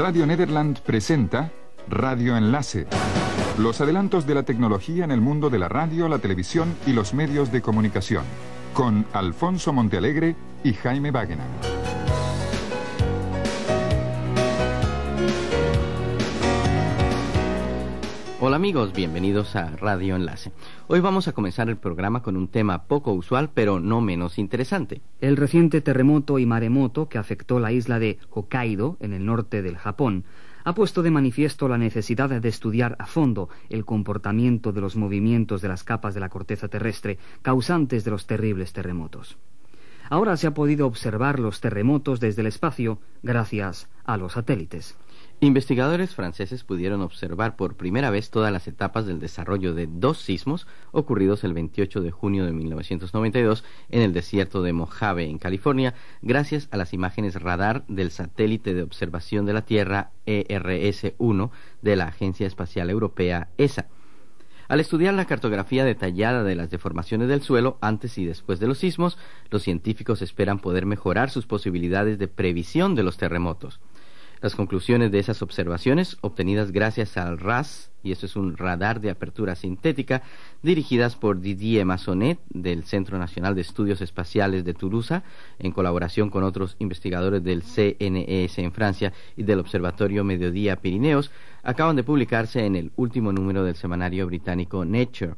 Radio Nederland presenta Radio Enlace. Los adelantos de la tecnología en el mundo de la radio, la televisión y los medios de comunicación. Con Alfonso Montealegre y Jaime Wagener. Hola amigos, bienvenidos a Radio Enlace. Hoy vamos a comenzar el programa con un tema poco usual, pero no menos interesante. El reciente terremoto y maremoto que afectó la isla de Hokkaido, en el norte del Japón, ha puesto de manifiesto la necesidad de estudiar a fondo el comportamiento de los movimientos de las capas de la corteza terrestre causantes de los terribles terremotos. Ahora se ha podido observar los terremotos desde el espacio gracias a los satélites. Investigadores franceses pudieron observar por primera vez todas las etapas del desarrollo de dos sismos ocurridos el 28 de junio de 1992 en el desierto de Mojave, en California, gracias a las imágenes radar del satélite de observación de la Tierra ERS-1 de la Agencia Espacial Europea ESA. Al estudiar la cartografía detallada de las deformaciones del suelo antes y después de los sismos, los científicos esperan poder mejorar sus posibilidades de previsión de los terremotos. Las conclusiones de esas observaciones, obtenidas gracias al RAS, y eso es un radar de apertura sintética, dirigidas por Didier Massonet del Centro Nacional de Estudios Espaciales de Toulouse, en colaboración con otros investigadores del CNES en Francia y del Observatorio Mediodía Pirineos, acaban de publicarse en el último número del semanario británico Nature.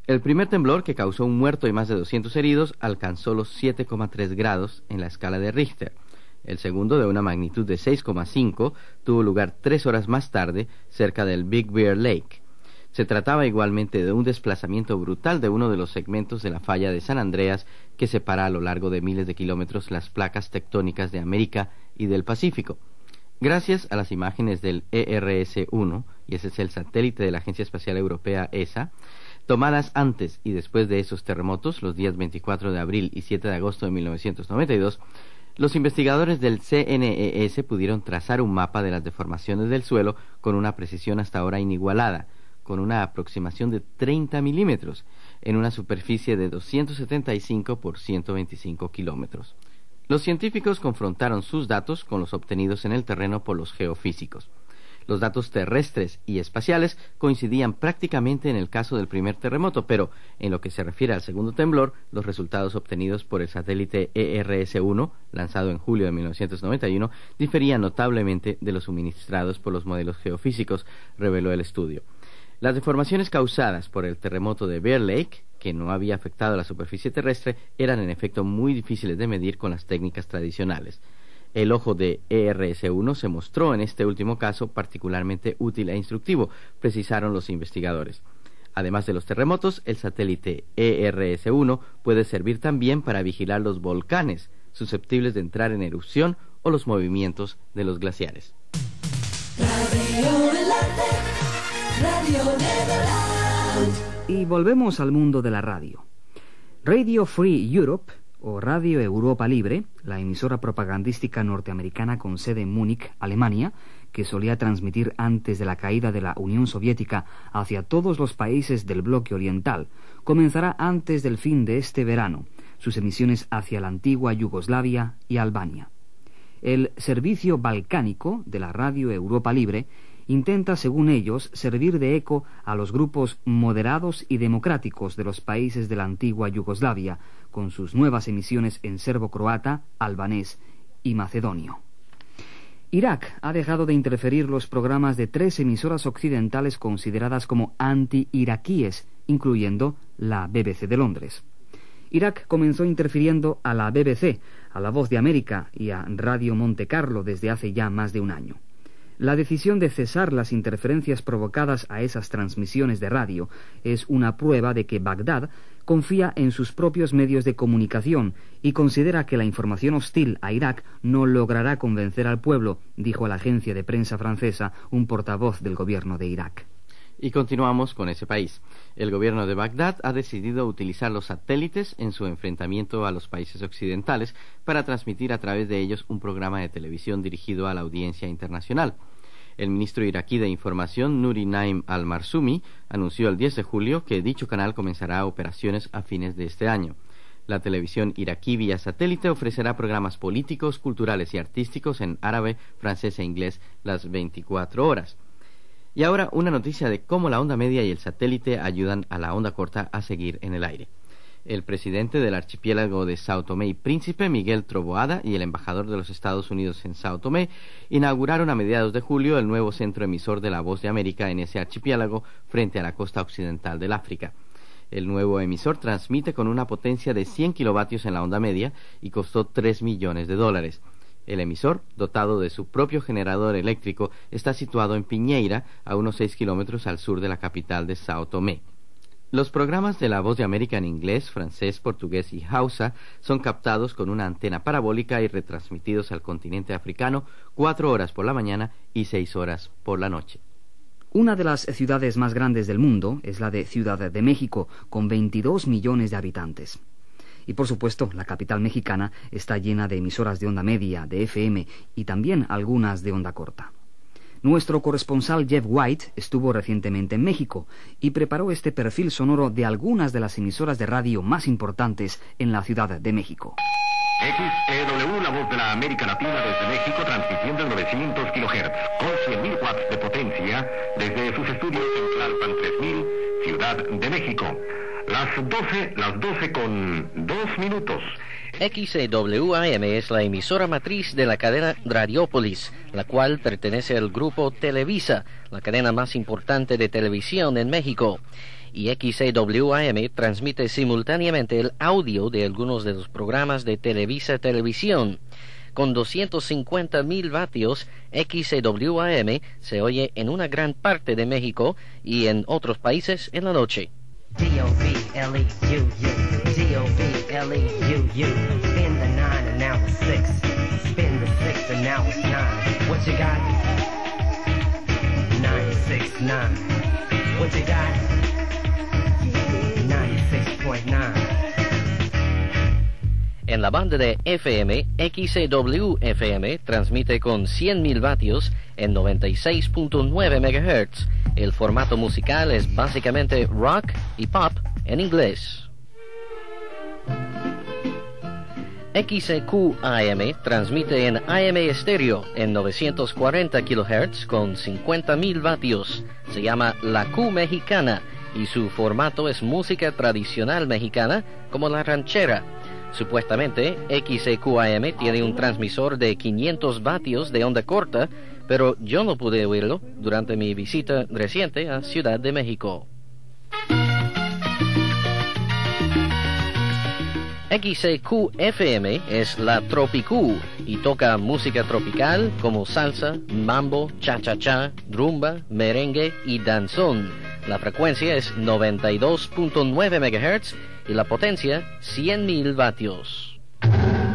El primer temblor, que causó un muerto y más de 200 heridos, alcanzó los 7,3 grados en la escala de Richter. El segundo, de una magnitud de 6,5, tuvo lugar 3 horas más tarde, cerca del Big Bear Lake. Se trataba igualmente de un desplazamiento brutal de uno de los segmentos de la falla de San Andreas que separa a lo largo de miles de kilómetros las placas tectónicas de América y del Pacífico. Gracias a las imágenes del ERS-1, y ese es el satélite de la Agencia Espacial Europea ESA, tomadas antes y después de esos terremotos, los días 24 de abril y 7 de agosto de 1992, los investigadores del CNES pudieron trazar un mapa de las deformaciones del suelo con una precisión hasta ahora inigualada, con una aproximación de 30 milímetros, en una superficie de 275 por 125 kilómetros. Los científicos confrontaron sus datos con los obtenidos en el terreno por los geofísicos. Los datos terrestres y espaciales coincidían prácticamente en el caso del primer terremoto, pero en lo que se refiere al segundo temblor, los resultados obtenidos por el satélite ERS-1, lanzado en julio de 1991, diferían notablemente de los suministrados por los modelos geofísicos, reveló el estudio. Las deformaciones causadas por el terremoto de Bear Lake, que no había afectado a la superficie terrestre, eran en efecto muy difíciles de medir con las técnicas tradicionales. El ojo de ERS-1 se mostró en este último caso particularmente útil e instructivo, precisaron los investigadores. Además de los terremotos, el satélite ERS-1 puede servir también para vigilar los volcanes susceptibles de entrar en erupción o los movimientos de los glaciares. Y volvemos al mundo de la radio. Radio Free Europe, o Radio Europa Libre, la emisora propagandística norteamericana con sede en Múnich, Alemania, que solía transmitir antes de la caída de la Unión Soviética hacia todos los países del bloque oriental, comenzará antes del fin de este verano sus emisiones hacia la antigua Yugoslavia y Albania. El servicio balcánico de la Radio Europa Libre intenta, según ellos, servir de eco a los grupos moderados y democráticos de los países de la antigua Yugoslavia, con sus nuevas emisiones en serbo-croata, albanés y macedonio. Irak ha dejado de interferir los programas de 3 emisoras occidentales consideradas como anti-iraquíes, incluyendo la BBC de Londres. Irak comenzó interfiriendo a la BBC, a La Voz de América y a Radio Monte Carlo desde hace ya más de un año. La decisión de cesar las interferencias provocadas a esas transmisiones de radio es una prueba de que Bagdad confía en sus propios medios de comunicación y considera que la información hostil a Irak no logrará convencer al pueblo, dijo a la agencia de prensa francesa un portavoz del gobierno de Irak. Y continuamos con ese país. El gobierno de Bagdad ha decidido utilizar los satélites en su enfrentamiento a los países occidentales para transmitir a través de ellos un programa de televisión dirigido a la audiencia internacional. El ministro iraquí de Información, Nuri Naim al-Marzumi, anunció el 10 de julio que dicho canal comenzará operaciones a fines de este año. La televisión iraquí vía satélite ofrecerá programas políticos, culturales y artísticos en árabe, francés e inglés las 24 horas. Y ahora una noticia de cómo la onda media y el satélite ayudan a la onda corta a seguir en el aire. El presidente del archipiélago de Sao Tomé y Príncipe, Miguel Trovoada, y el embajador de los Estados Unidos en Sao Tomé inauguraron a mediados de julio el nuevo centro emisor de La Voz de América en ese archipiélago frente a la costa occidental del África. El nuevo emisor transmite con una potencia de 100 kilovatios en la onda media y costó $3 millones. El emisor, dotado de su propio generador eléctrico, está situado en Piñeira, a unos 6 kilómetros al sur de la capital de Sao Tomé. Los programas de La Voz de América en inglés, francés, portugués y hausa son captados con una antena parabólica y retransmitidos al continente africano 4 horas por la mañana y 6 horas por la noche. Una de las ciudades más grandes del mundo es la de Ciudad de México, con 22 millones de habitantes. Y por supuesto, la capital mexicana está llena de emisoras de onda media, de FM y también algunas de onda corta. Nuestro corresponsal Jeff White estuvo recientemente en México y preparó este perfil sonoro de algunas de las emisoras de radio más importantes en la Ciudad de México. XEW, la voz de la América Latina desde México, transmitiendo en 900 kHz, con 100.000 watts de potencia, desde sus estudios en Tlalpan 3000, Ciudad de México. Las 12 con 2 minutos. XEW-AM es la emisora matriz de la cadena Radiopolis, la cual pertenece al grupo Televisa, la cadena más importante de televisión en México. Y XEW-AM transmite simultáneamente el audio de algunos de los programas de Televisa Televisión. Con 250.000 vatios, XEW-AM se oye en una gran parte de México y en otros países en la noche. D-O-B-L-E-U-U, D-O-B-L-E-U-U, spin the 9 and now it's 6, spin the 6 and now it's 9, what you got? 96.9, what you got? 96.9. En la banda de FM, XEW-FM transmite con 100.000 vatios en 96.9 MHz. El formato musical es básicamente rock y pop en inglés. XEQ-AM transmite en AM estéreo en 940 kHz con 50.000 vatios. Se llama La Q Mexicana y su formato es música tradicional mexicana como la ranchera. Supuestamente, XEQ-AM tiene un transmisor de 500 vatios de onda corta, pero yo no pude oírlo durante mi visita reciente a Ciudad de México. XEQ-FM es la Tropicú y toca música tropical como salsa, mambo, cha-cha-cha, rumba, merengue y danzón. La frecuencia es 92.9 MHz y la potencia 100.000 vatios.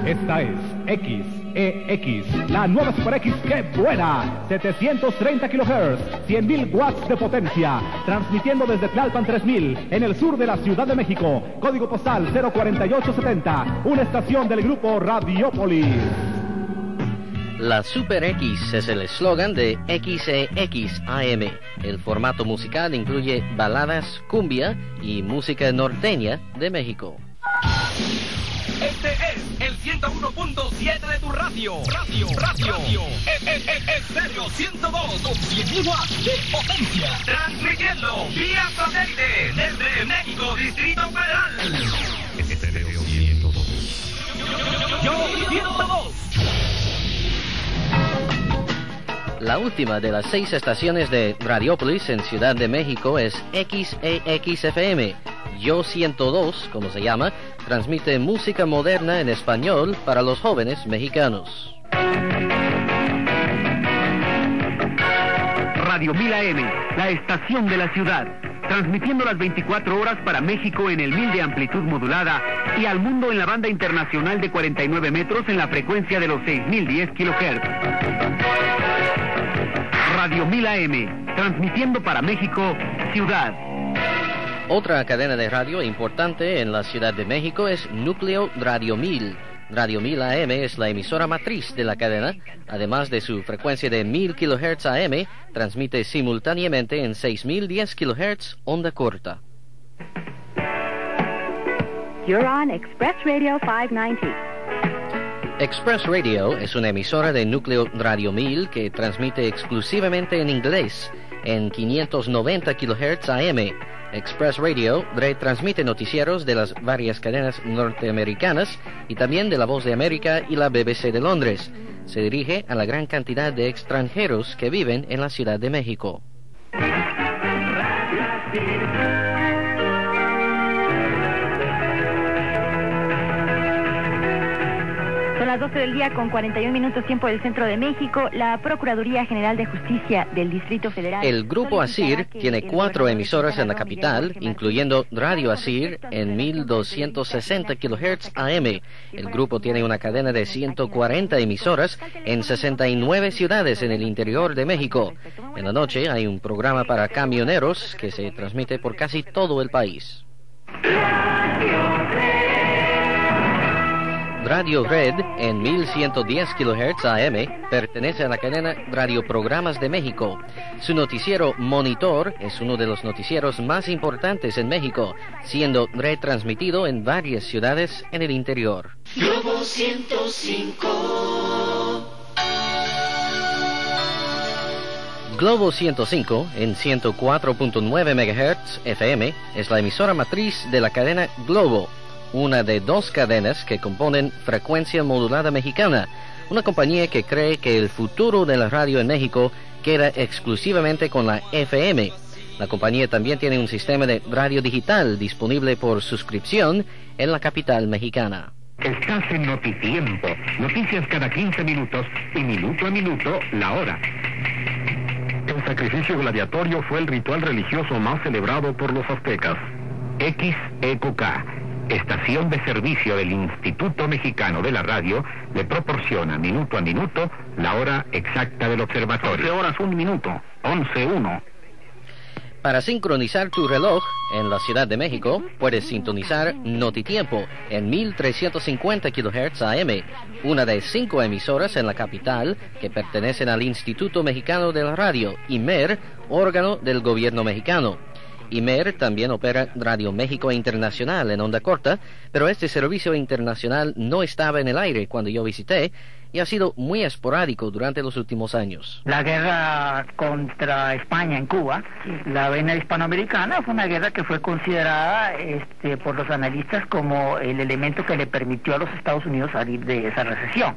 Esta es XEX, la nueva Super X, ¡qué buena! 730 kHz, 100.000 watts de potencia, transmitiendo desde Tlalpan 3000, en el sur de la Ciudad de México, código postal 04870, una estación del grupo Radiopolis. La Super X es el eslogan de XEX-AM. El formato musical incluye baladas, cumbia y música norteña de México. Este es el 101.7 de tu radio. Radio. Estéreo 102 con 100.000 watts de potencia. Transmitiendo vía satélite desde México, Distrito Federal. Estéreo 102. Yo 102. La última de las 6 estaciones de Radiopolis en Ciudad de México es XEX-FM. Yo 102, como se llama, transmite música moderna en español para los jóvenes mexicanos. Radio 1000 AM, la estación de la ciudad, transmitiendo las 24 horas para México en el 1000 de amplitud modulada y al mundo en la banda internacional de 49 metros en la frecuencia de los 6010 kHz. Radio 1000 AM, transmitiendo para México, ciudad. Otra cadena de radio importante en la Ciudad de México es Núcleo Radio 1000. Radio 1000 AM es la emisora matriz de la cadena. Además de su frecuencia de 1000 kHz AM, transmite simultáneamente en 6010 kHz onda corta. You're on Express Radio 590. Express Radio es una emisora de núcleo Radio 1000 que transmite exclusivamente en inglés en 590 kHz AM. Express Radio retransmite noticieros de las varias cadenas norteamericanas y también de La Voz de América y la BBC de Londres. Se dirige a la gran cantidad de extranjeros que viven en la Ciudad de México. Son las 12 del día con 41 minutos tiempo del centro de México. La Procuraduría General de Justicia del Distrito Federal... El Grupo ASIR tiene 4 emisoras en la capital, incluyendo Radio ASIR en 1260 kHz AM. El grupo tiene una cadena de 140 emisoras en 69 ciudades en el interior de México. En la noche hay un programa para camioneros que se transmite por casi todo el país. Radio Red en 1110 kHz AM pertenece a la cadena Radioprogramas de México. Su noticiero Monitor es uno de los noticieros más importantes en México, siendo retransmitido en varias ciudades en el interior. Globo 105. Globo 105 en 104.9 MHz FM es la emisora matriz de la cadena Globo, una de 2 cadenas que componen Frecuencia Modulada Mexicana, una compañía que cree que el futuro de la radio en México queda exclusivamente con la FM. La compañía también tiene un sistema de radio digital disponible por suscripción en la capital mexicana. Estás en Notitiempo, noticias cada 15 minutos y minuto a minuto la hora. El sacrificio gladiatorio fue el ritual religioso más celebrado por los aztecas. XEQK, estación de servicio del Instituto Mexicano de la Radio, le proporciona minuto a minuto la hora exacta del observatorio. 11 horas 1 minuto, 11:1. Para sincronizar tu reloj en la Ciudad de México, puedes sintonizar Notitiempo en 1350 kHz AM, una de 5 emisoras en la capital que pertenecen al Instituto Mexicano de la Radio, IMER, órgano del gobierno mexicano. IMER también opera Radio México Internacional en onda corta, pero este servicio internacional no estaba en el aire cuando yo visité y ha sido muy esporádico durante los últimos años. La guerra contra España en Cuba, la vena hispanoamericana, fue una guerra que fue considerada por los analistas como el elemento que le permitió a los Estados Unidos salir de esa recesión.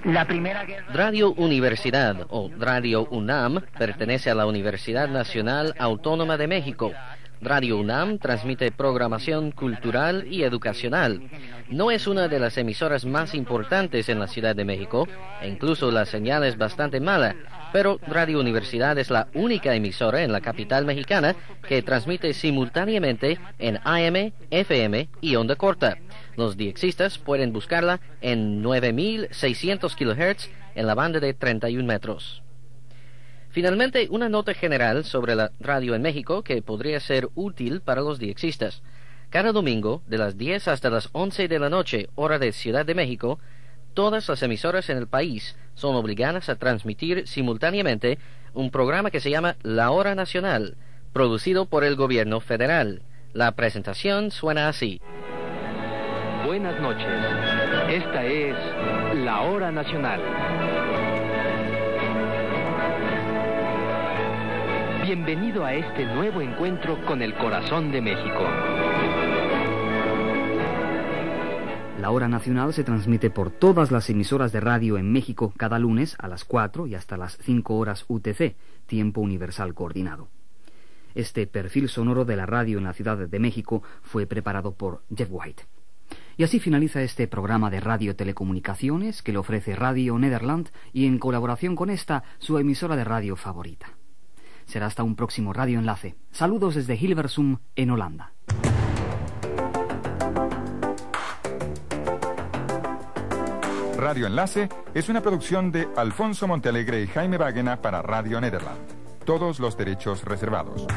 La primera guerra... Radio Universidad o Radio UNAM pertenece a la Universidad Nacional Autónoma de México. Radio UNAM transmite programación cultural y educacional. No es una de las emisoras más importantes en la Ciudad de México, e incluso la señal es bastante mala, pero Radio Universidad es la única emisora en la capital mexicana que transmite simultáneamente en AM, FM y onda corta. Los diexistas pueden buscarla en 9600 kHz en la banda de 31 metros. Finalmente, una nota general sobre la radio en México que podría ser útil para los diexistas. Cada domingo, de las 10 hasta las 11 de la noche, hora de Ciudad de México, todas las emisoras en el país son obligadas a transmitir simultáneamente un programa que se llama La Hora Nacional, producido por el gobierno federal. La presentación suena así. Buenas noches. Esta es La Hora Nacional. Bienvenido a este nuevo encuentro con el corazón de México. La Hora Nacional se transmite por todas las emisoras de radio en México cada lunes a las 4 y hasta las 5 horas UTC, Tiempo Universal Coordinado. Este perfil sonoro de la radio en la Ciudad de México fue preparado por Jeff White. Y así finaliza este programa de radio telecomunicaciones que le ofrece Radio Nederland y en colaboración con esta, su emisora de radio favorita. Será hasta un próximo Radio Enlace. Saludos desde Hilversum, en Holanda. Radio Enlace es una producción de Alfonso Montealegre y Jaime Bagena para Radio Nederland. Todos los derechos reservados.